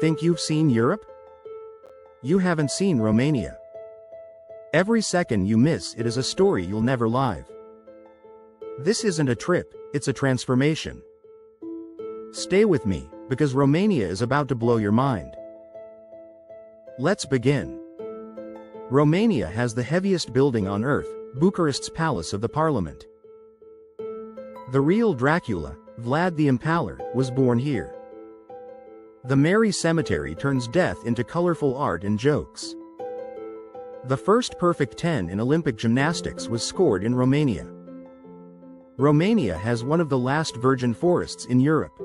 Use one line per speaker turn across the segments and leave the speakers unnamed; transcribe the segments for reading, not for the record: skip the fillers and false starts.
Think you've seen Europe? You haven't seen Romania. Every second you miss it is a story you'll never live. This isn't a trip, it's a transformation. Stay with me, because Romania is about to blow your mind. Let's begin. Romania has the heaviest building on earth, Bucharest's Palace of the Parliament. The real Dracula, Vlad the Impaler, was born here. The Mary Cemetery turns death into colorful art and jokes. The first perfect 10 in Olympic gymnastics was scored in Romania. Romania has one of the last virgin forests in Europe.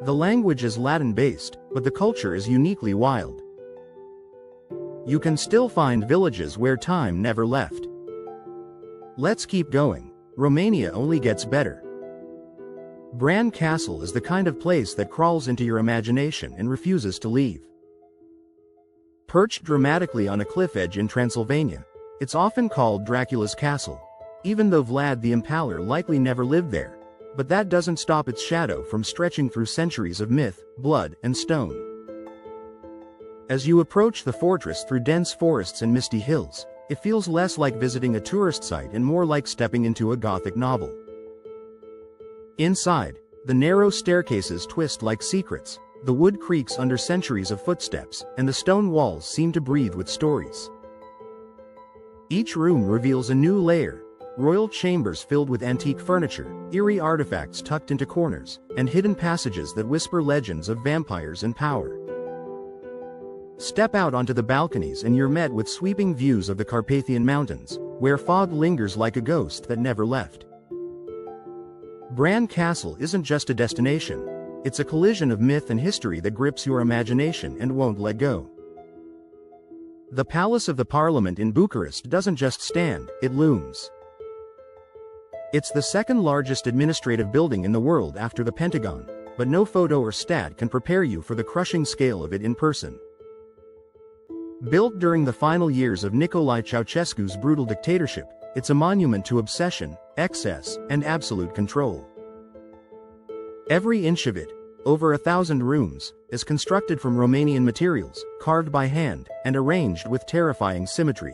The language is Latin-based, but the culture is uniquely wild. You can still find villages where time never left. Let's keep going. Romania only gets better. Bran Castle is the kind of place that crawls into your imagination and refuses to leave. Perched dramatically on a cliff edge in Transylvania, it's often called Dracula's Castle, even though Vlad the Impaler likely never lived there, but that doesn't stop its shadow from stretching through centuries of myth, blood, and stone. As you approach the fortress through dense forests and misty hills, it feels less like visiting a tourist site and more like stepping into a Gothic novel. Inside, the narrow staircases twist like secrets, the wood creaks under centuries of footsteps, and the stone walls seem to breathe with stories. Each room reveals a new layer, royal chambers filled with antique furniture, eerie artifacts tucked into corners, and hidden passages that whisper legends of vampires and power. Step out onto the balconies and you're met with sweeping views of the Carpathian Mountains, where fog lingers like a ghost that never left. Bran Castle isn't just a destination, it's a collision of myth and history that grips your imagination and won't let go. The Palace of the Parliament in Bucharest doesn't just stand, it looms. It's the second largest administrative building in the world after the Pentagon, but no photo or stat can prepare you for the crushing scale of it in person. Built during the final years of Nicolae Ceausescu's brutal dictatorship, it's a monument to obsession, excess, and absolute control. Every inch of it, over 1,000 rooms, is constructed from Romanian materials, carved by hand, and arranged with terrifying symmetry.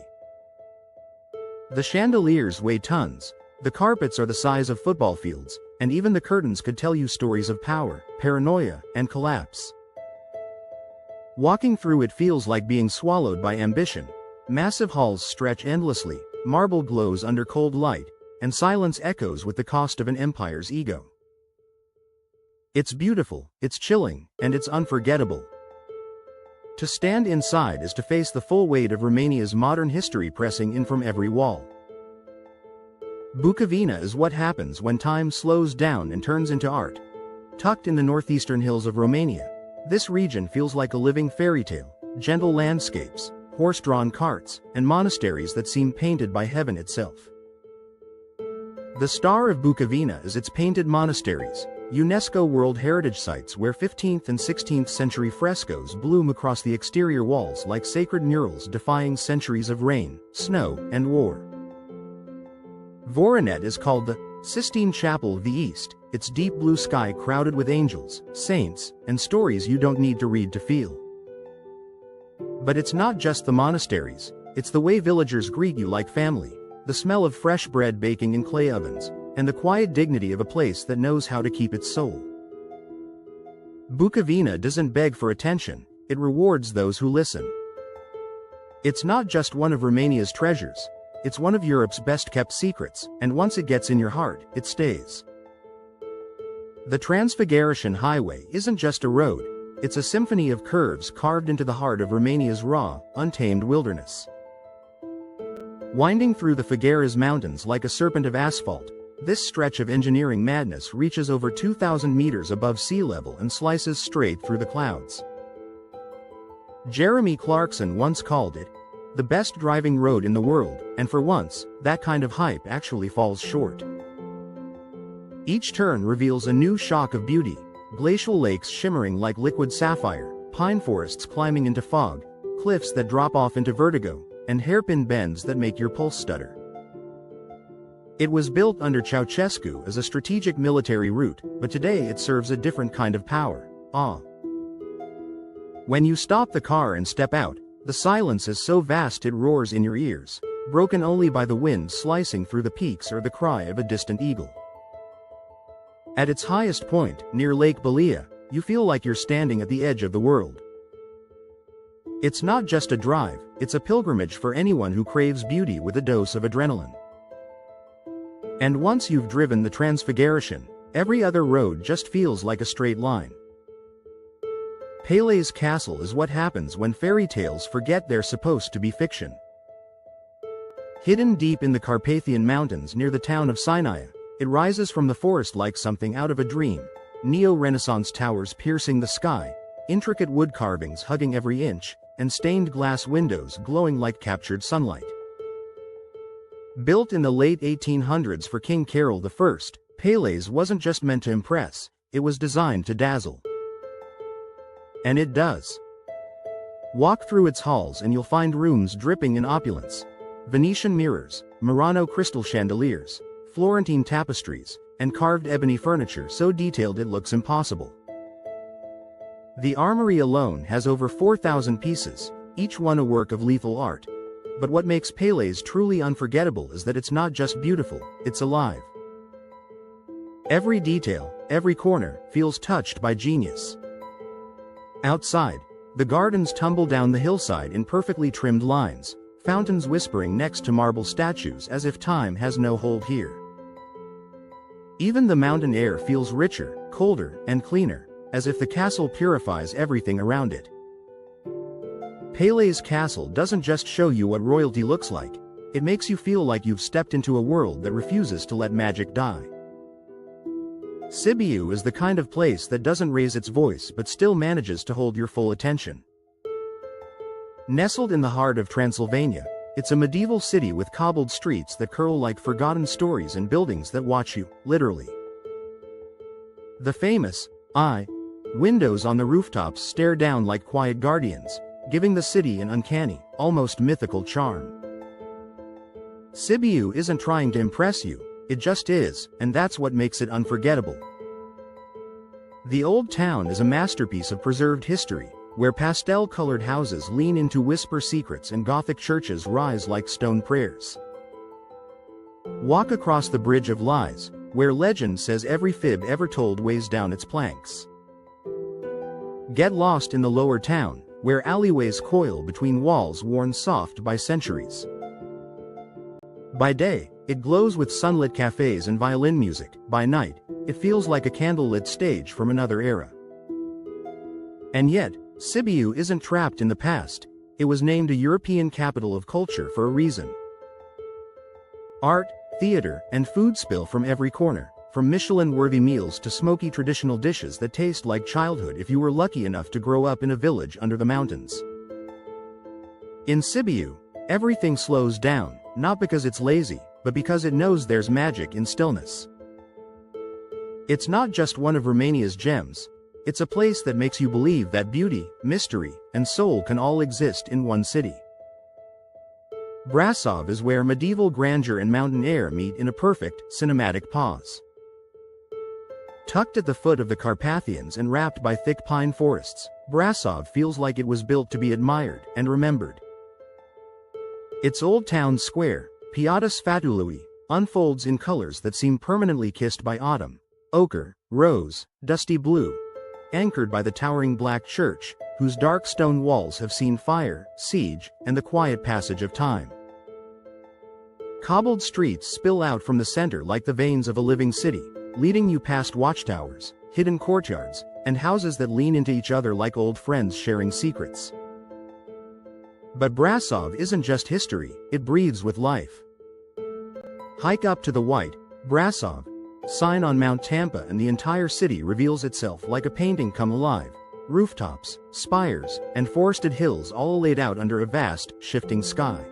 The chandeliers weigh tons, the carpets are the size of football fields, and even the curtains could tell you stories of power, paranoia, and collapse. Walking through it feels like being swallowed by ambition. Massive halls stretch endlessly, marble glows under cold light, and silence echoes with the cost of an empire's ego. It's beautiful, it's chilling, and it's unforgettable. To stand inside is to face the full weight of Romania's modern history pressing in from every wall. Bucovina is what happens when time slows down and turns into art. Tucked in the northeastern hills of Romania, this region feels like a living fairy tale, gentle landscapes, horse-drawn carts, and monasteries that seem painted by heaven itself. The star of Bucovina is its painted monasteries, UNESCO World Heritage Sites where 15th and 16th century frescoes bloom across the exterior walls like sacred murals defying centuries of rain, snow, and war. Voronet is called the Sistine Chapel of the East, its deep blue sky crowded with angels, saints, and stories you don't need to read to feel. But it's not just the monasteries, it's the way villagers greet you like family, the smell of fresh bread baking in clay ovens, and the quiet dignity of a place that knows how to keep its soul. Bucovina doesn't beg for attention, it rewards those who listen. It's not just one of Romania's treasures, it's one of Europe's best-kept secrets, and once it gets in your heart, it stays. The Transfiguration Highway isn't just a road, it's a symphony of curves carved into the heart of Romania's raw, untamed wilderness. Winding through the Figueras Mountains like a serpent of asphalt, this stretch of engineering madness reaches over 2,000 meters above sea level and slices straight through the clouds. Jeremy Clarkson once called it the best driving road in the world, and for once, that kind of hype actually falls short. Each turn reveals a new shock of beauty, glacial lakes shimmering like liquid sapphire, pine forests climbing into fog, cliffs that drop off into vertigo, and hairpin bends that make your pulse stutter. It was built under Ceausescu as a strategic military route, but today it serves a different kind of power, awe. When you stop the car and step out, the silence is so vast it roars in your ears, broken only by the wind slicing through the peaks or the cry of a distant eagle. At its highest point, near Lake Balea, you feel like you're standing at the edge of the world. It's not just a drive, it's a pilgrimage for anyone who craves beauty with a dose of adrenaline. And once you've driven the Transfiguration, every other road just feels like a straight line. Pele's castle is what happens when fairy tales forget they're supposed to be fiction. Hidden deep in the Carpathian Mountains near the town of Sinaia, it rises from the forest like something out of a dream, neo-Renaissance towers piercing the sky, intricate wood carvings hugging every inch, and stained glass windows glowing like captured sunlight. Built in the late 1800s for King Carol I, Pele's wasn't just meant to impress, it was designed to dazzle. And it does. Walk through its halls and you'll find rooms dripping in opulence. Venetian mirrors, Murano crystal chandeliers, Florentine tapestries, and carved ebony furniture so detailed it looks impossible. The armory alone has over 4,000 pieces, each one a work of lethal art. But what makes Pele's truly unforgettable is that it's not just beautiful, it's alive. Every detail, every corner, feels touched by genius. Outside, the gardens tumble down the hillside in perfectly trimmed lines, fountains whispering next to marble statues as if time has no hold here. Even the mountain air feels richer, colder, and cleaner, as if the castle purifies everything around it. Pele's castle doesn't just show you what royalty looks like, it makes you feel like you've stepped into a world that refuses to let magic die. Sibiu is the kind of place that doesn't raise its voice but still manages to hold your full attention. Nestled in the heart of Transylvania, it's a medieval city with cobbled streets that curl like forgotten stories and buildings that watch you, literally. The famous windows on the rooftops stare down like quiet guardians, giving the city an uncanny, almost mythical charm. Sibiu isn't trying to impress you, it just is, and that's what makes it unforgettable. The old town is a masterpiece of preserved history, where pastel-colored houses lean into whisper secrets and Gothic churches rise like stone prayers. Walk across the Bridge of Lies, where legend says every fib ever told weighs down its planks. Get lost in the lower town, where alleyways coil between walls worn soft by centuries. By day, it glows with sunlit cafes and violin music. By night, it feels like a candlelit stage from another era. And yet, Sibiu isn't trapped in the past, it was named a European capital of culture for a reason. Art, theater, and food spill from every corner, from Michelin-worthy meals to smoky traditional dishes that taste like childhood if you were lucky enough to grow up in a village under the mountains. In Sibiu, everything slows down, not because it's lazy, but because it knows there's magic in stillness. It's not just one of Romania's gems, it's a place that makes you believe that beauty, mystery, and soul can all exist in one city. Brasov is where medieval grandeur and mountain air meet in a perfect, cinematic pause. Tucked at the foot of the Carpathians and wrapped by thick pine forests, Brasov feels like it was built to be admired and remembered. Its old town square, Piața Sfatului, unfolds in colors that seem permanently kissed by autumn: ochre, rose, dusty blue, anchored by the towering black church, whose dark stone walls have seen fire, siege, and the quiet passage of time. Cobbled streets spill out from the center like the veins of a living city, leading you past watchtowers, hidden courtyards, and houses that lean into each other like old friends sharing secrets. But Brasov isn't just history, it breathes with life. Hike up to the white, Brasov sign on Mount Tampa and the entire city reveals itself like a painting come alive. Rooftops, spires, and forested hills all laid out under a vast, shifting sky.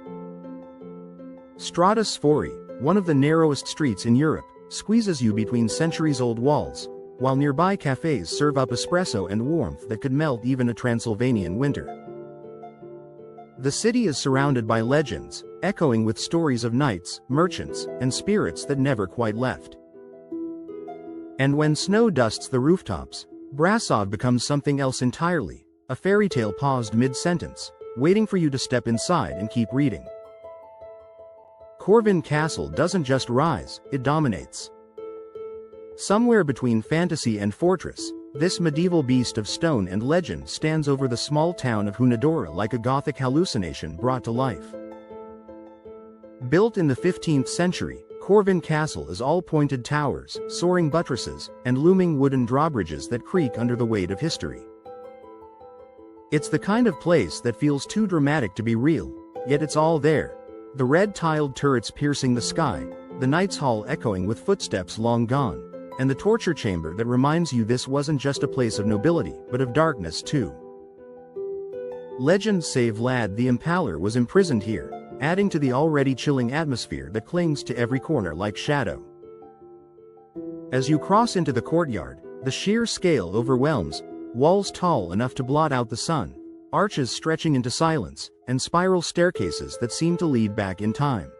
Strada Sfori, one of the narrowest streets in Europe, squeezes you between centuries-old walls, while nearby cafes serve up espresso and warmth that could melt even a Transylvanian winter. The city is surrounded by legends, echoing with stories of knights, merchants, and spirits that never quite left. And when snow dusts the rooftops, Brasov becomes something else entirely, a fairy tale paused mid-sentence, waiting for you to step inside and keep reading. Corvin Castle doesn't just rise, it dominates. Somewhere between fantasy and fortress, this medieval beast of stone and legend stands over the small town of Hunadora like a Gothic hallucination brought to life. Built in the 15th century, Corvin Castle is all pointed towers, soaring buttresses, and looming wooden drawbridges that creak under the weight of history. It's the kind of place that feels too dramatic to be real, yet it's all there. The red-tiled turrets piercing the sky, the Knight's Hall echoing with footsteps long gone, and the torture chamber that reminds you this wasn't just a place of nobility, but of darkness too. Legends say Vlad the Impaler was imprisoned here, adding to the already chilling atmosphere that clings to every corner like shadow. As you cross into the courtyard, the sheer scale overwhelms, walls tall enough to blot out the sun, arches stretching into silence, and spiral staircases that seem to lead back in time.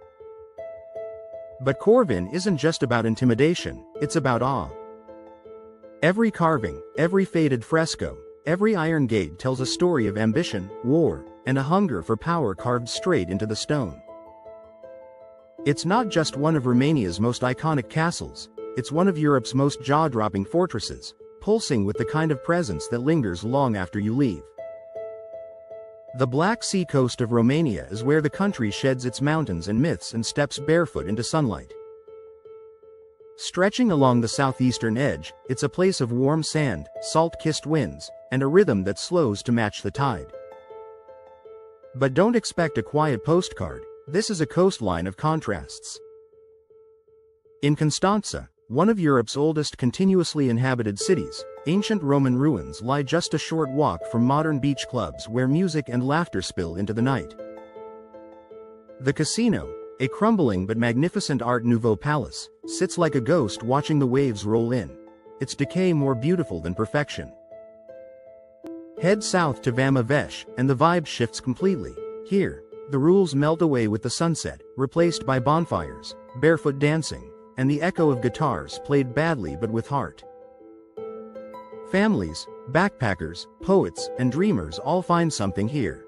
But Corvin isn't just about intimidation, it's about awe. Every carving, every faded fresco, every iron gate tells a story of ambition, war, and a hunger for power carved straight into the stone. It's not just one of Romania's most iconic castles, it's one of Europe's most jaw-dropping fortresses, pulsing with the kind of presence that lingers long after you leave. The Black Sea coast of Romania is where the country sheds its mountains and myths and steps barefoot into sunlight. Stretching along the southeastern edge, it's a place of warm sand, salt-kissed winds, and a rhythm that slows to match the tide. But don't expect a quiet postcard, this is a coastline of contrasts. In Constanța, one of Europe's oldest continuously inhabited cities, ancient Roman ruins lie just a short walk from modern beach clubs where music and laughter spill into the night. The casino, a crumbling but magnificent Art Nouveau palace, sits like a ghost watching the waves roll in, its decay more beautiful than perfection. Head south to Vama Veche, and the vibe shifts completely. Here, the rules melt away with the sunset, replaced by bonfires, barefoot dancing, and the echo of guitars played badly but with heart. Families, backpackers, poets, and dreamers all find something here.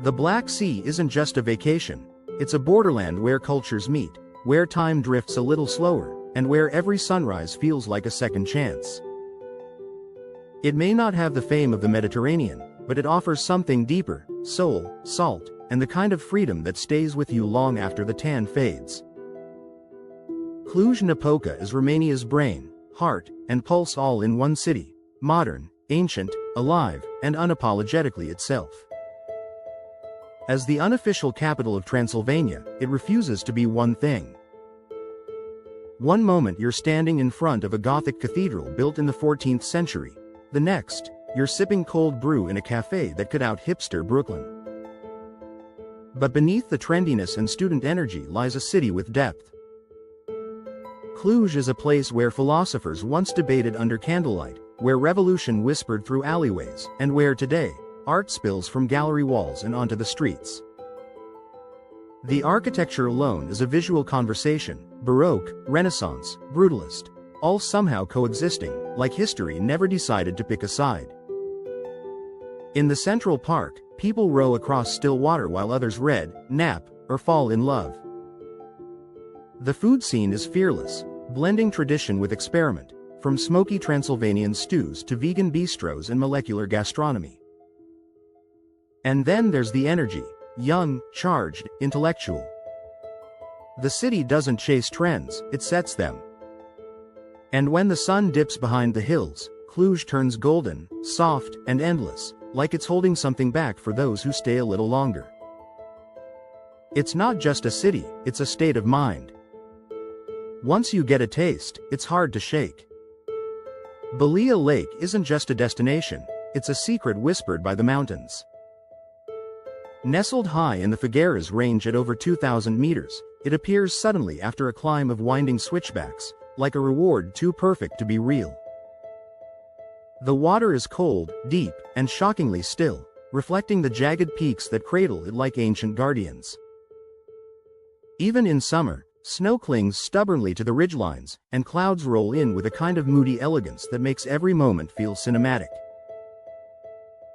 The Black Sea isn't just a vacation, it's a borderland where cultures meet, where time drifts a little slower, and where every sunrise feels like a second chance. It may not have the fame of the Mediterranean, but it offers something deeper, soul, salt, and the kind of freedom that stays with you long after the tan fades. Cluj-Napoca is Romania's brain, heart, and pulse all in one city, modern, ancient, alive, and unapologetically itself. As the unofficial capital of Transylvania, it refuses to be one thing. One moment you're standing in front of a Gothic cathedral built in the 14th century, the next, you're sipping cold brew in a cafe that could out hipster Brooklyn. But beneath the trendiness and student energy lies a city with depth. Cluj is a place where philosophers once debated under candlelight, where revolution whispered through alleyways, and where today, art spills from gallery walls and onto the streets. The architecture alone is a visual conversation, Baroque, Renaissance, Brutalist, all somehow coexisting, like history never decided to pick a side. In the Central Park, people row across still water while others read, nap, or fall in love. The food scene is fearless, blending tradition with experiment, from smoky Transylvanian stews to vegan bistros and molecular gastronomy. And then there's the energy, young, charged, intellectual. The city doesn't chase trends, it sets them. And when the sun dips behind the hills, Cluj turns golden, soft, and endless, like it's holding something back for those who stay a little longer. It's not just a city, it's a state of mind. Once you get a taste, it's hard to shake. Balia Lake isn't just a destination, it's a secret whispered by the mountains. Nestled high in the Figueras range at over 2,000 meters, it appears suddenly after a climb of winding switchbacks, like a reward too perfect to be real. The water is cold, deep, and shockingly still, reflecting the jagged peaks that cradle it like ancient guardians. Even in summer, snow clings stubbornly to the ridgelines, and clouds roll in with a kind of moody elegance that makes every moment feel cinematic.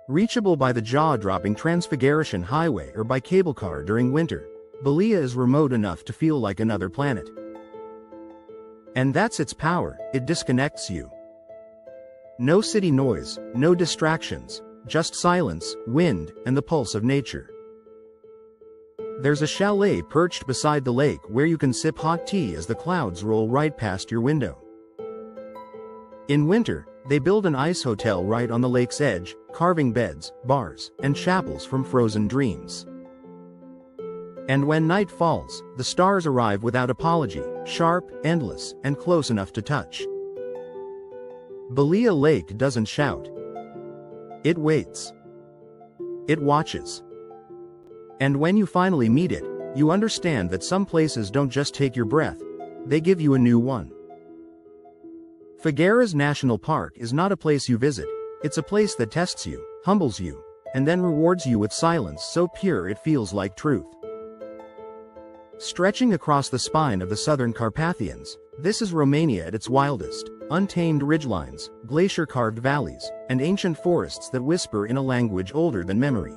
Reachable by the jaw-dropping Transfiguration Highway or by cable car during winter, Balia is remote enough to feel like another planet. And that's its power, it disconnects you. No city noise, no distractions, just silence, wind, and the pulse of nature. There's a chalet perched beside the lake where you can sip hot tea as the clouds roll right past your window. In winter, they build an ice hotel right on the lake's edge, carving beds, bars, and chapels from frozen dreams. And when night falls, the stars arrive without apology, sharp, endless, and close enough to touch. Balia Lake doesn't shout. It waits. It watches. And when you finally meet it, you understand that some places don't just take your breath, they give you a new one. Figueras National Park is not a place you visit, it's a place that tests you, humbles you, and then rewards you with silence so pure it feels like truth. Stretching across the spine of the southern Carpathians, this is Romania at its wildest, untamed ridgelines, glacier-carved valleys, and ancient forests that whisper in a language older than memory.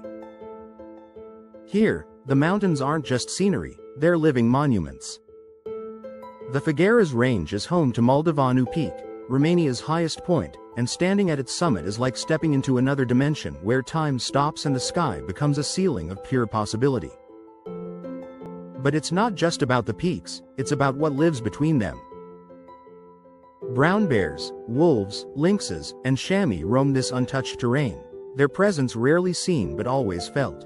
Here, the mountains aren't just scenery, they're living monuments. The Figueras Range is home to Moldovanu Peak, Romania's highest point, and standing at its summit is like stepping into another dimension where time stops and the sky becomes a ceiling of pure possibility. But it's not just about the peaks, it's about what lives between them. Brown bears, wolves, lynxes, and chamois roam this untouched terrain, their presence rarely seen but always felt.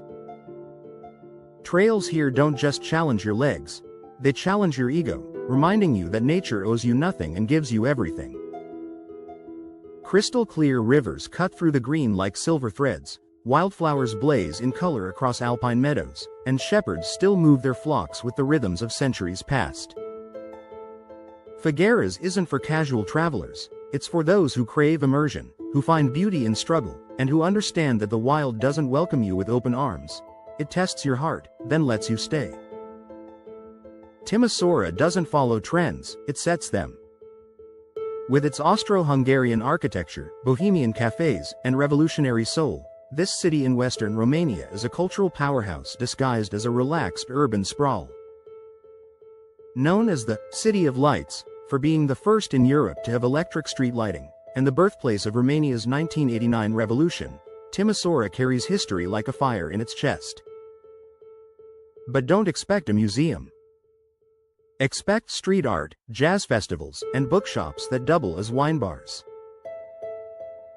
Trails here don't just challenge your legs, they challenge your ego, reminding you that nature owes you nothing and gives you everything. Crystal clear rivers cut through the green like silver threads, wildflowers blaze in color across alpine meadows, and shepherds still move their flocks with the rhythms of centuries past. Figueras isn't for casual travelers, it's for those who crave immersion, who find beauty in struggle, and who understand that the wild doesn't welcome you with open arms. It tests your heart, then lets you stay. Timisoara doesn't follow trends, it sets them. With its Austro-Hungarian architecture, bohemian cafes, and revolutionary soul, this city in western Romania is a cultural powerhouse disguised as a relaxed urban sprawl. Known as the City of Lights, for being the first in Europe to have electric street lighting, and the birthplace of Romania's 1989 revolution, Timisoara carries history like a fire in its chest. But don't expect a museum. Expect street art, jazz festivals, and bookshops that double as wine bars.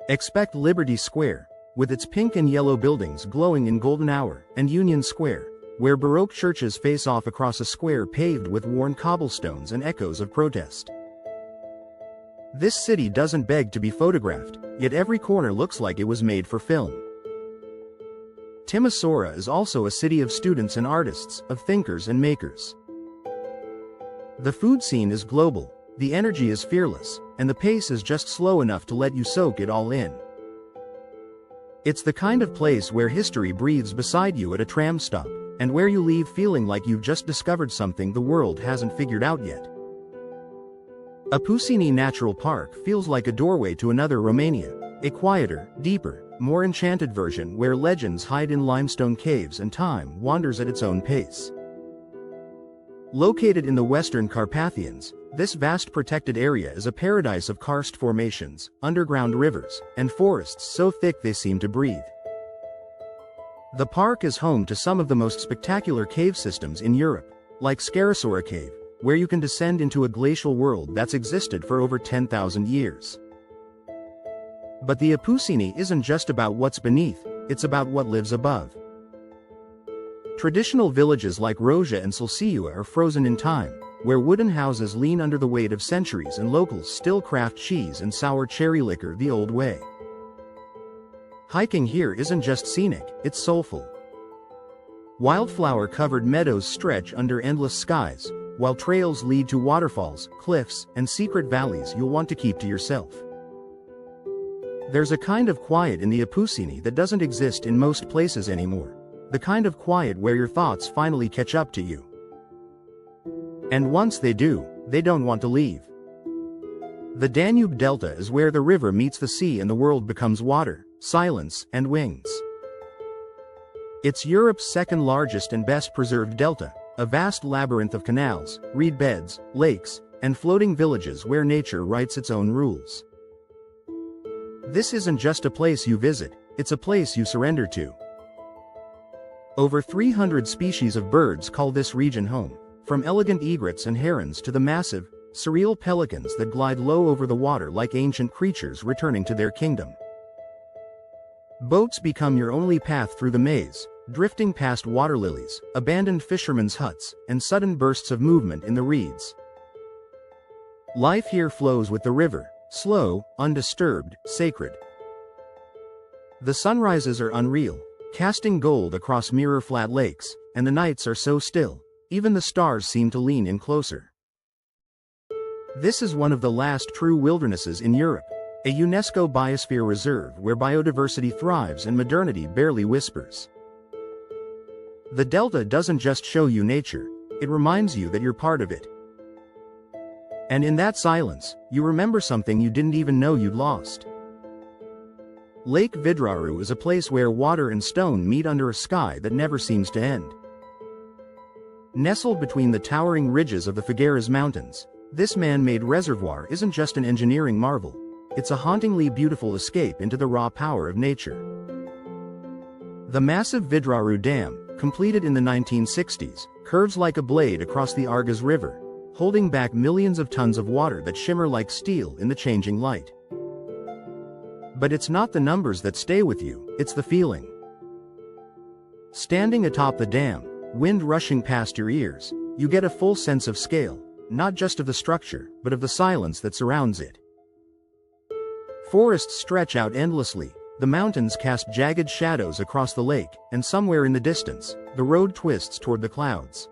Expect Liberty Square, with its pink and yellow buildings glowing in golden hour, and Union Square, where Baroque churches face off across a square paved with worn cobblestones and echoes of protest. This city doesn't beg to be photographed, yet every corner looks like it was made for film. Timisoara is also a city of students and artists, of thinkers and makers. The food scene is global, the energy is fearless, and the pace is just slow enough to let you soak it all in. It's the kind of place where history breathes beside you at a tram stop, and where you leave feeling like you've just discovered something the world hasn't figured out yet. Apuseni Natural Park feels like a doorway to another Romania, a quieter, deeper, more enchanted version where legends hide in limestone caves and time wanders at its own pace. Located in the western Carpathians, this vast protected area is a paradise of karst formations, underground rivers, and forests so thick they seem to breathe. The park is home to some of the most spectacular cave systems in Europe, like Skarasoara Cave, where you can descend into a glacial world that's existed for over 10,000 years. But the Apuseni isn't just about what's beneath, it's about what lives above. Traditional villages like Roja and Sulciua are frozen in time, where wooden houses lean under the weight of centuries and locals still craft cheese and sour cherry liquor the old way. Hiking here isn't just scenic, it's soulful. Wildflower-covered meadows stretch under endless skies, while trails lead to waterfalls, cliffs, and secret valleys you'll want to keep to yourself. There's a kind of quiet in the Apuseni that doesn't exist in most places anymore. The kind of quiet where your thoughts finally catch up to you. And once they do, they don't want to leave. The Danube Delta is where the river meets the sea and the world becomes water, silence, and wings. It's Europe's second largest and best preserved delta, a vast labyrinth of canals, reed beds, lakes, and floating villages where nature writes its own rules. This isn't just a place you visit, it's a place you surrender to. Over 300 species of birds call this region home, from elegant egrets and herons to the massive, surreal pelicans that glide low over the water like ancient creatures returning to their kingdom. Boats become your only path through the maze, drifting past water lilies, abandoned fishermen's huts, and sudden bursts of movement in the reeds. Life here flows with the river, slow, undisturbed, sacred. The sunrises are unreal, casting gold across mirror-flat lakes, and the nights are so still, even the stars seem to lean in closer. This is one of the last true wildernesses in Europe, a UNESCO biosphere reserve where biodiversity thrives and modernity barely whispers. The delta doesn't just show you nature, it reminds you that you're part of it. And in that silence, you remember something you didn't even know you'd lost. Lake Vidraru is a place where water and stone meet under a sky that never seems to end. Nestled between the towering ridges of the Figueras Mountains, this man-made reservoir isn't just an engineering marvel, it's a hauntingly beautiful escape into the raw power of nature. The massive Vidraru Dam, completed in the 1960s, curves like a blade across the Argas River, holding back millions of tons of water that shimmer like steel in the changing light. But it's not the numbers that stay with you, it's the feeling. Standing atop the dam, wind rushing past your ears, you get a full sense of scale, not just of the structure, but of the silence that surrounds it. Forests stretch out endlessly, the mountains cast jagged shadows across the lake, and somewhere in the distance, the road twists toward the clouds.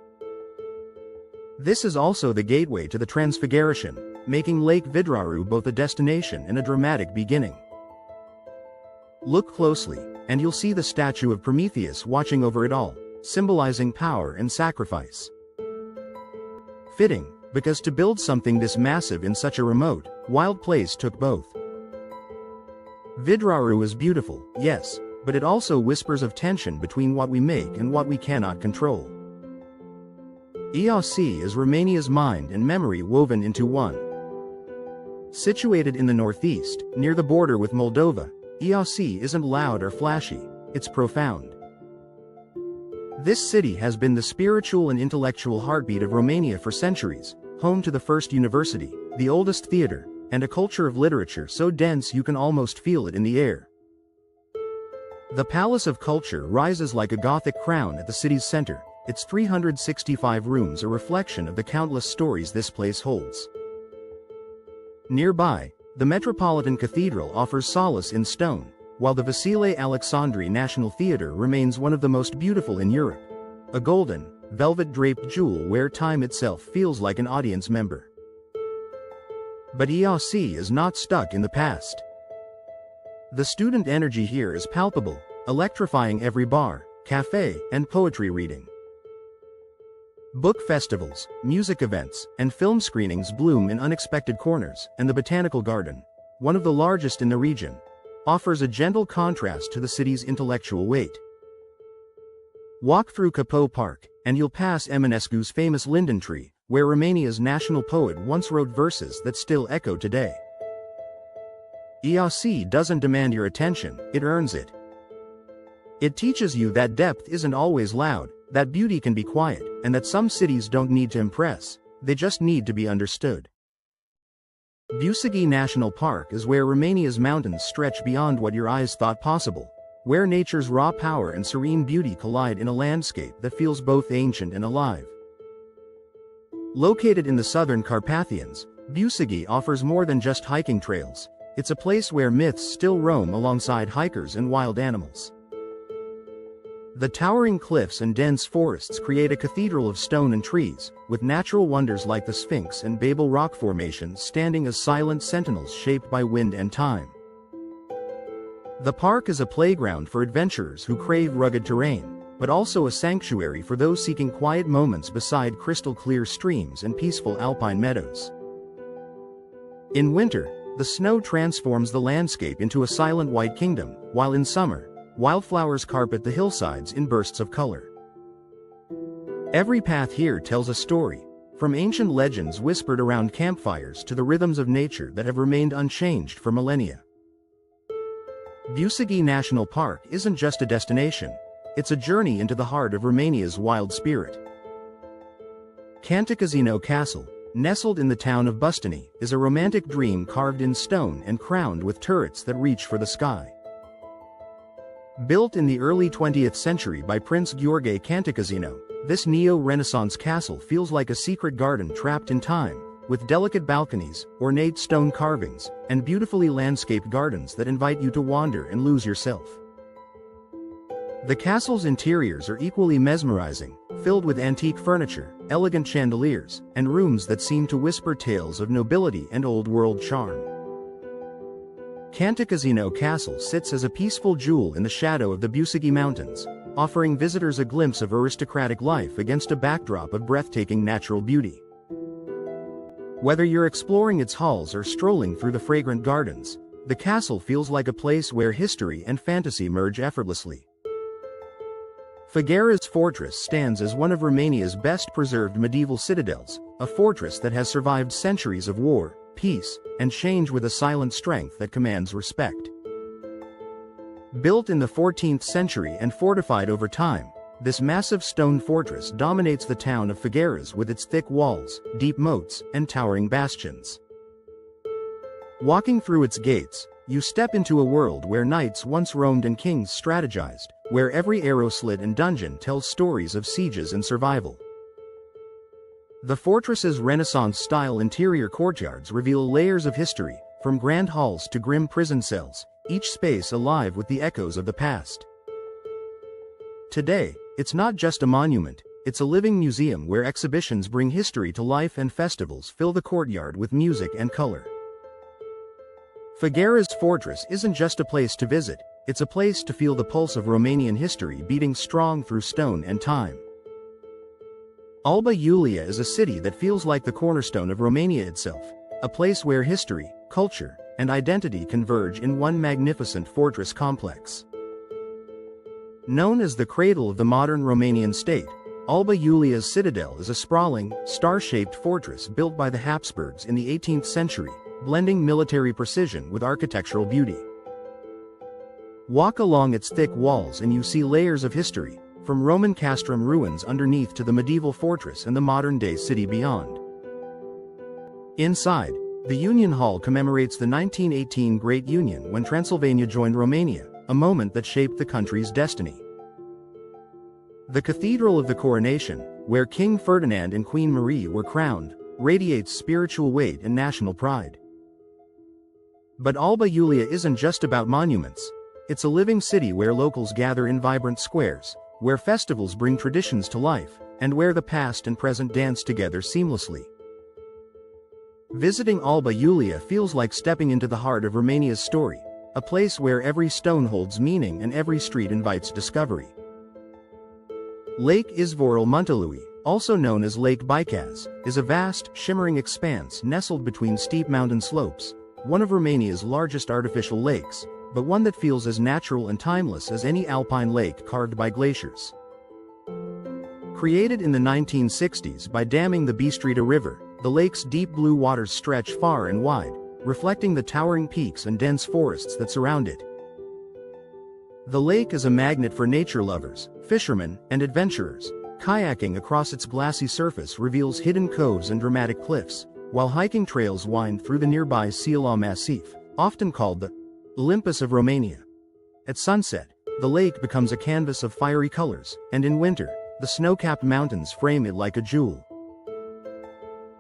This is also the gateway to the Transfiguration, making Lake Vidraru both a destination and a dramatic beginning. Look closely, and you'll see the statue of Prometheus watching over it all, symbolizing power and sacrifice. Fitting, because to build something this massive in such a remote, wild place took both. Vidraru is beautiful, yes, but it also whispers of tension between what we make and what we cannot control. Iasi is Romania's mind and memory woven into one. Situated in the northeast, near the border with Moldova, Iasi isn't loud or flashy, it's profound. This city has been the spiritual and intellectual heartbeat of Romania for centuries, home to the first university, the oldest theater, and a culture of literature so dense you can almost feel it in the air. The Palace of Culture rises like a Gothic crown at the city's center, its 365 rooms a reflection of the countless stories this place holds. Nearby, the Metropolitan Cathedral offers solace in stone, while the Vasile Alexandri National Theatre remains one of the most beautiful in Europe, a golden, velvet-draped jewel where time itself feels like an audience member. But Iasi is not stuck in the past. The student energy here is palpable, electrifying every bar, cafe, and poetry reading. Book festivals, music events, and film screenings bloom in unexpected corners, and the Botanical Garden, one of the largest in the region, offers a gentle contrast to the city's intellectual weight. Walk through Capot Park, and you'll pass Eminescu's famous linden tree, where Romania's national poet once wrote verses that still echo today. Iasi doesn't demand your attention, it earns it. It teaches you that depth isn't always loud, that beauty can be quiet, and that some cities don't need to impress, they just need to be understood. Bucegi National Park is where Romania's mountains stretch beyond what your eyes thought possible, where nature's raw power and serene beauty collide in a landscape that feels both ancient and alive. Located in the southern Carpathians, Bucegi offers more than just hiking trails, it's a place where myths still roam alongside hikers and wild animals. The towering cliffs and dense forests create a cathedral of stone and trees, with natural wonders like the Sphinx and Babel rock formations standing as silent sentinels shaped by wind and time. The park is a playground for adventurers who crave rugged terrain, but also a sanctuary for those seeking quiet moments beside crystal-clear streams and peaceful alpine meadows. In winter, the snow transforms the landscape into a silent white kingdom, while in summer, wildflowers carpet the hillsides in bursts of color. Every path here tells a story, from ancient legends whispered around campfires to the rhythms of nature that have remained unchanged for millennia. Bucegi National Park isn't just a destination, it's a journey into the heart of Romania's wild spirit. Cantacuzino Castle, nestled in the town of Bustani, is a romantic dream carved in stone and crowned with turrets that reach for the sky. Built in the early 20th century by Prince Gheorghe Cantacuzino, this neo-Renaissance castle feels like a secret garden trapped in time, with delicate balconies, ornate stone carvings, and beautifully landscaped gardens that invite you to wander and lose yourself. The castle's interiors are equally mesmerizing, filled with antique furniture, elegant chandeliers, and rooms that seem to whisper tales of nobility and old-world charm. Cantacuzino Castle sits as a peaceful jewel in the shadow of the Bucegi Mountains, offering visitors a glimpse of aristocratic life against a backdrop of breathtaking natural beauty. Whether you're exploring its halls or strolling through the fragrant gardens, the castle feels like a place where history and fantasy merge effortlessly. Figueras Fortress stands as one of Romania's best-preserved medieval citadels, a fortress that has survived centuries of war, peace, and change with a silent strength that commands respect. Built in the 14th century and fortified over time, this massive stone fortress dominates the town of Figueras with its thick walls, deep moats, and towering bastions. Walking through its gates, you step into a world where knights once roamed and kings strategized, where every arrow slit and dungeon tells stories of sieges and survival. The fortress's Renaissance-style interior courtyards reveal layers of history, from grand halls to grim prison cells, each space alive with the echoes of the past. Today, it's not just a monument, it's a living museum where exhibitions bring history to life and festivals fill the courtyard with music and color. Figueras Fortress isn't just a place to visit, it's a place to feel the pulse of Romanian history beating strong through stone and time. Alba Iulia is a city that feels like the cornerstone of Romania itself, a place where history, culture, and identity converge in one magnificent fortress complex. Known as the cradle of the modern Romanian state, Alba Iulia's citadel is a sprawling, star-shaped fortress built by the Habsburgs in the 18th century, blending military precision with architectural beauty. Walk along its thick walls and you see layers of history, from Roman castrum ruins underneath to the medieval fortress and the modern-day city beyond. Inside, the Union Hall commemorates the 1918 Great Union when Transylvania joined Romania, a moment that shaped the country's destiny. The Cathedral of the Coronation, where King Ferdinand and Queen Marie were crowned, radiates spiritual weight and national pride. But Alba Iulia isn't just about monuments. It's a living city where locals gather in vibrant squares, where festivals bring traditions to life, and where the past and present dance together seamlessly. Visiting Alba Iulia feels like stepping into the heart of Romania's story, a place where every stone holds meaning and every street invites discovery. Lake Izvorul Muntelui, also known as Lake Baikaz, is a vast, shimmering expanse nestled between steep mountain slopes, one of Romania's largest artificial lakes, but one that feels as natural and timeless as any alpine lake carved by glaciers. Created in the 1960s by damming the Bistrita River, the lake's deep blue waters stretch far and wide, reflecting the towering peaks and dense forests that surround it. The lake is a magnet for nature lovers, fishermen, and adventurers. Kayaking across its glassy surface reveals hidden coves and dramatic cliffs, while hiking trails wind through the nearby Siala Massif, often called the Olympus of Romania. At sunset, the lake becomes a canvas of fiery colors, and in winter, the snow-capped mountains frame it like a jewel.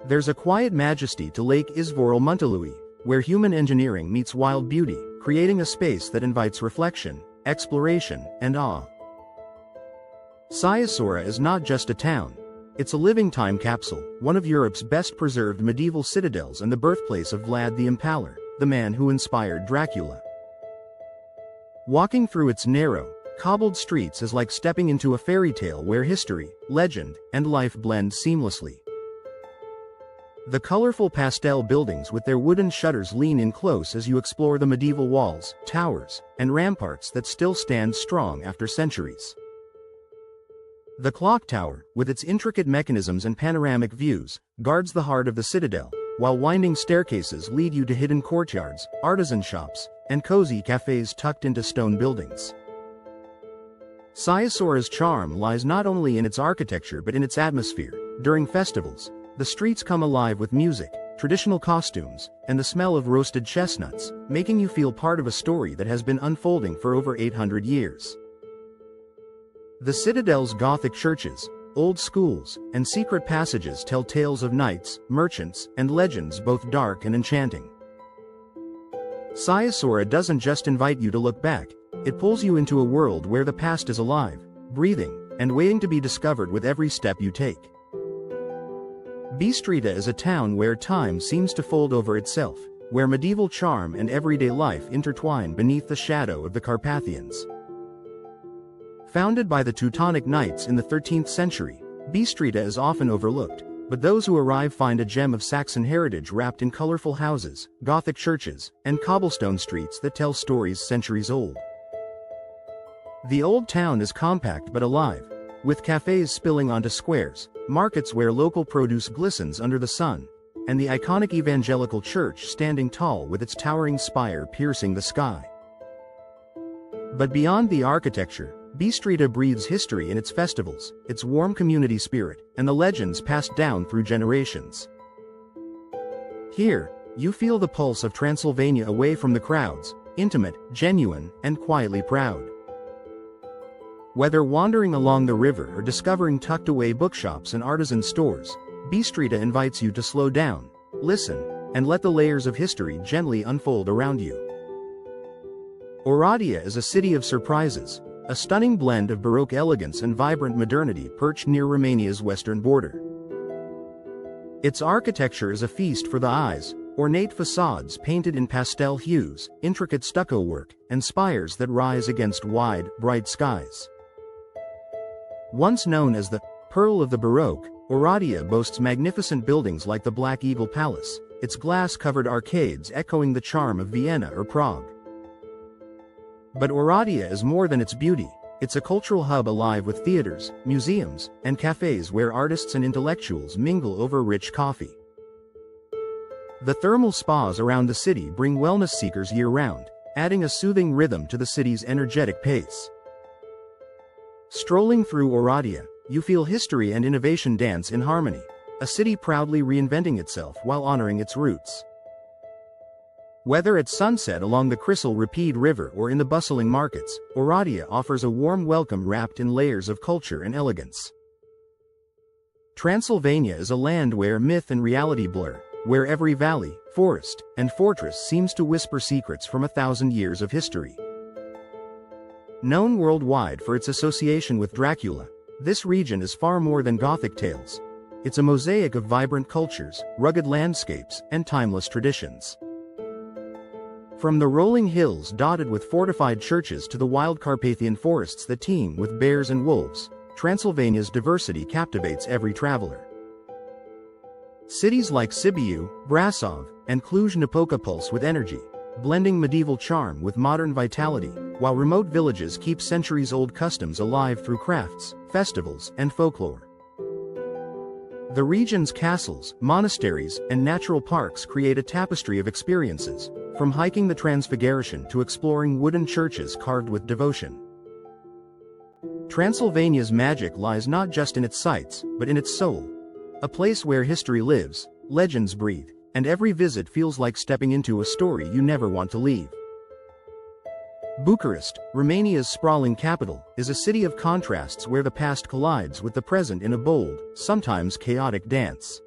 There's a quiet majesty to Lake Izvorul Muntelui, where human engineering meets wild beauty, creating a space that invites reflection, exploration, and awe. Siașoara is not just a town. It's a living time capsule, one of Europe's best-preserved medieval citadels and the birthplace of Vlad the Impaler, the man who inspired Dracula. Walking through its narrow, cobbled streets is like stepping into a fairy tale where history, legend, and life blend seamlessly. The colorful pastel buildings with their wooden shutters lean in close as you explore the medieval walls, towers, and ramparts that still stand strong after centuries. The clock tower, with its intricate mechanisms and panoramic views, guards the heart of the citadel, while winding staircases lead you to hidden courtyards, artisan shops, and cozy cafes tucked into stone buildings. Sciasora's charm lies not only in its architecture but in its atmosphere. During festivals, the streets come alive with music, traditional costumes, and the smell of roasted chestnuts, making you feel part of a story that has been unfolding for over 800 years. The citadel's Gothic churches, old schools, and secret passages tell tales of knights, merchants, and legends both dark and enchanting. Sciasora doesn't just invite you to look back, it pulls you into a world where the past is alive, breathing, and waiting to be discovered with every step you take. Bistrita is a town where time seems to fold over itself, where medieval charm and everyday life intertwine beneath the shadow of the Carpathians. Founded by the Teutonic Knights in the 13th century, Bistrita is often overlooked, but those who arrive find a gem of Saxon heritage wrapped in colorful houses, Gothic churches, and cobblestone streets that tell stories centuries old. The old town is compact but alive, with cafes spilling onto squares, markets where local produce glistens under the sun, and the iconic evangelical church standing tall with its towering spire piercing the sky. But beyond the architecture, Bistrita breathes history in its festivals, its warm community spirit, and the legends passed down through generations. Here, you feel the pulse of Transylvania away from the crowds, intimate, genuine, and quietly proud. Whether wandering along the river or discovering tucked-away bookshops and artisan stores, Bistrita invites you to slow down, listen, and let the layers of history gently unfold around you. Oradea is a city of surprises, a stunning blend of Baroque elegance and vibrant modernity perched near Romania's western border. Its architecture is a feast for the eyes, ornate facades painted in pastel hues, intricate stucco work, and spires that rise against wide, bright skies. Once known as the Pearl of the Baroque, Oradea boasts magnificent buildings like the Black Eagle Palace, its glass-covered arcades echoing the charm of Vienna or Prague. But Oradea is more than its beauty, it's a cultural hub alive with theaters, museums, and cafes where artists and intellectuals mingle over rich coffee. The thermal spas around the city bring wellness seekers year-round, adding a soothing rhythm to the city's energetic pace. Strolling through Oradea, you feel history and innovation dance in harmony, a city proudly reinventing itself while honoring its roots. Whether at sunset along the Chrysal Rapide River or in the bustling markets, Oradea offers a warm welcome wrapped in layers of culture and elegance. Transylvania is a land where myth and reality blur, where every valley, forest, and fortress seems to whisper secrets from 1,000 years of history. Known worldwide for its association with Dracula, this region is far more than Gothic tales. It's a mosaic of vibrant cultures, rugged landscapes, and timeless traditions. From the rolling hills dotted with fortified churches to the wild Carpathian forests that teem with bears and wolves, Transylvania's diversity captivates every traveler. Cities like Sibiu, Brasov, and Cluj-Napoca pulse with energy, blending medieval charm with modern vitality, while remote villages keep centuries-old customs alive through crafts, festivals, and folklore. The region's castles, monasteries, and natural parks create a tapestry of experiences, from hiking the Transfiguration to exploring wooden churches carved with devotion. Transylvania's magic lies not just in its sights, but in its soul. A place where history lives, legends breathe, and every visit feels like stepping into a story you never want to leave. Bucharest, Romania's sprawling capital, is a city of contrasts where the past collides with the present in a bold, sometimes chaotic dance.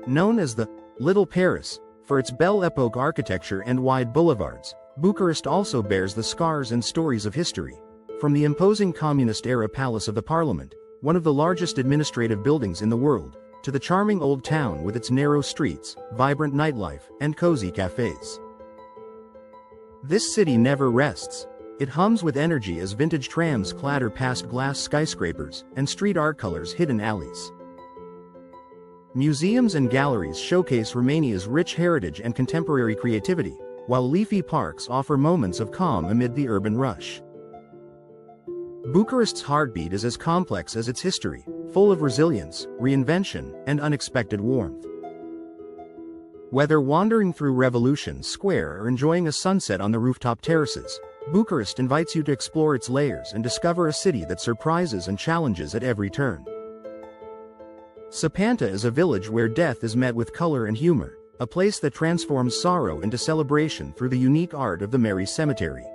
Known as the Little Paris, for its Belle Epoque architecture and wide boulevards, Bucharest also bears the scars and stories of history. From the imposing communist-era Palace of the Parliament, one of the largest administrative buildings in the world, to the charming old town with its narrow streets, vibrant nightlife, and cozy cafes. This city never rests. It hums with energy as vintage trams clatter past glass skyscrapers and street art colors hidden alleys. Museums and galleries showcase Romania's rich heritage and contemporary creativity, while leafy parks offer moments of calm amid the urban rush. Bucharest's heartbeat is as complex as its history, full of resilience, reinvention, and unexpected warmth. Whether wandering through Revolution Square or enjoying a sunset on the rooftop terraces, Bucharest invites you to explore its layers and discover a city that surprises and challenges at every turn. Sapanta is a village where death is met with color and humor, a place that transforms sorrow into celebration through the unique art of the Mary Cemetery.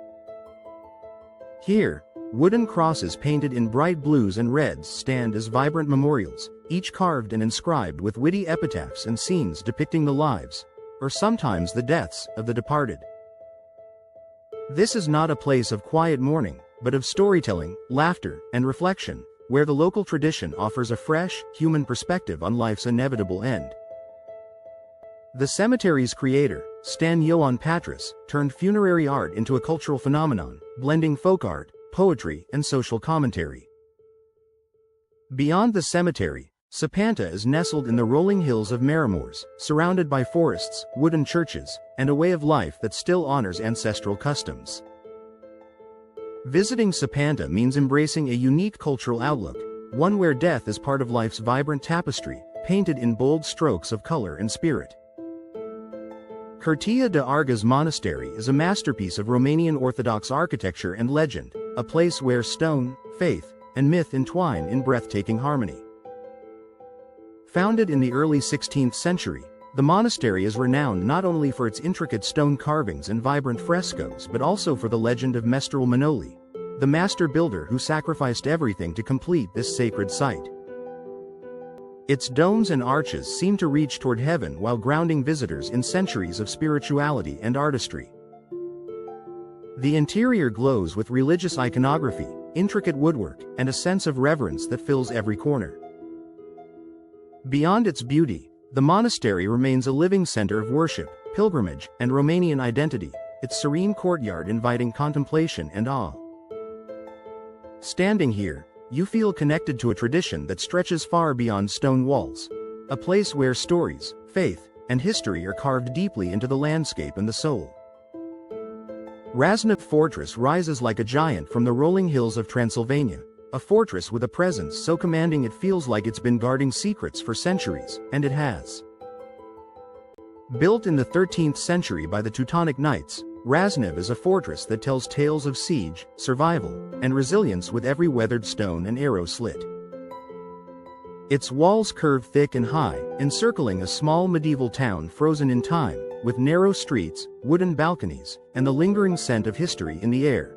Here, wooden crosses painted in bright blues and reds stand as vibrant memorials, each carved and inscribed with witty epitaphs and scenes depicting the lives, or sometimes the deaths, of the departed. This is not a place of quiet mourning, but of storytelling, laughter, and reflection, where the local tradition offers a fresh, human perspective on life's inevitable end. The cemetery's creator, Stan Ioan Patras, turned funerary art into a cultural phenomenon, blending folk art, poetry, and social commentary. Beyond the cemetery, Sapanta is nestled in the rolling hills of Maramureș, surrounded by forests, wooden churches, and a way of life that still honors ancestral customs. Visiting Sapanta means embracing a unique cultural outlook, one where death is part of life's vibrant tapestry, painted in bold strokes of color and spirit. Curtea de Argeș Monastery is a masterpiece of Romanian Orthodox architecture and legend, a place where stone, faith, and myth entwine in breathtaking harmony. Founded in the early 16th century, the monastery is renowned not only for its intricate stone carvings and vibrant frescoes but also for the legend of Mestrul Manoli, the master builder who sacrificed everything to complete this sacred site. Its domes and arches seem to reach toward heaven while grounding visitors in centuries of spirituality and artistry. The interior glows with religious iconography, intricate woodwork, and a sense of reverence that fills every corner. Beyond its beauty, the monastery remains a living center of worship, pilgrimage, and Romanian identity, its serene courtyard inviting contemplation and awe. Standing here, you feel connected to a tradition that stretches far beyond stone walls, a place where stories, faith, and history are carved deeply into the landscape and the soul. Ražneb Fortress rises like a giant from the rolling hills of Transylvania, a fortress with a presence so commanding it feels like it's been guarding secrets for centuries, and it has. Built in the 13th century by the Teutonic Knights, Ražneb is a fortress that tells tales of siege, survival, and resilience with every weathered stone and arrow slit. Its walls curve thick and high, encircling a small medieval town frozen in time, with narrow streets, wooden balconies, and the lingering scent of history in the air.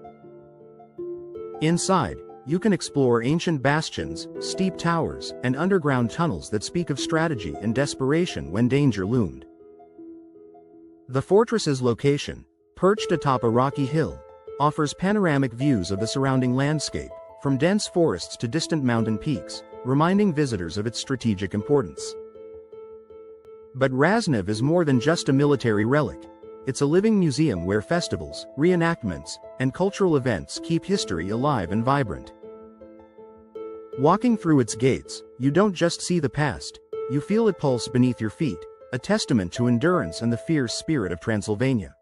Inside, you can explore ancient bastions, steep towers, and underground tunnels that speak of strategy and desperation when danger loomed. The fortress's location, perched atop a rocky hill, offers panoramic views of the surrounding landscape, from dense forests to distant mountain peaks, reminding visitors of its strategic importance. But Ražneb is more than just a military relic. It's a living museum where festivals, reenactments, and cultural events keep history alive and vibrant. Walking through its gates, you don't just see the past, you feel it pulse beneath your feet, a testament to endurance and the fierce spirit of Transylvania.